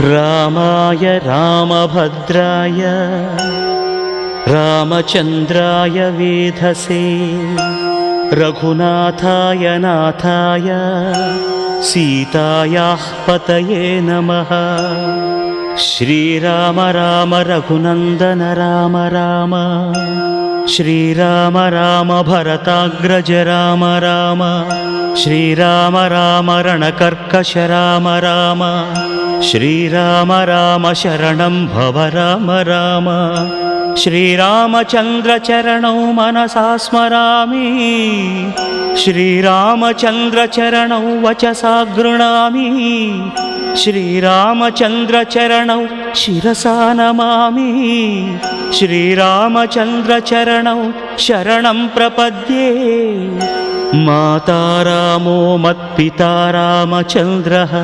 रामाय रामभद्राय रामचन्द्राय वेधसे रघुनाथाय नाथाय सीतायाः पतये नमः। श्रीराम राम रघुनन्दन राम राम श्रीराम राम भरताग्रज राम राम श्रीराम राम रणकर्कश राम राम श्रीराम राम शरणं भव राम राम। श्रीरामचन्द्र चरणौ मनसा स्मरामि श्रीरामचन्द्र चरणौ वचसा गृह्णामि श्रीरामचन्द्र चरणौ शिरसा नमामि श्रीरामचन्द्र चरणौ शरणं प्रपद्ये। माता रामो मत्पिता रामचन्द्रः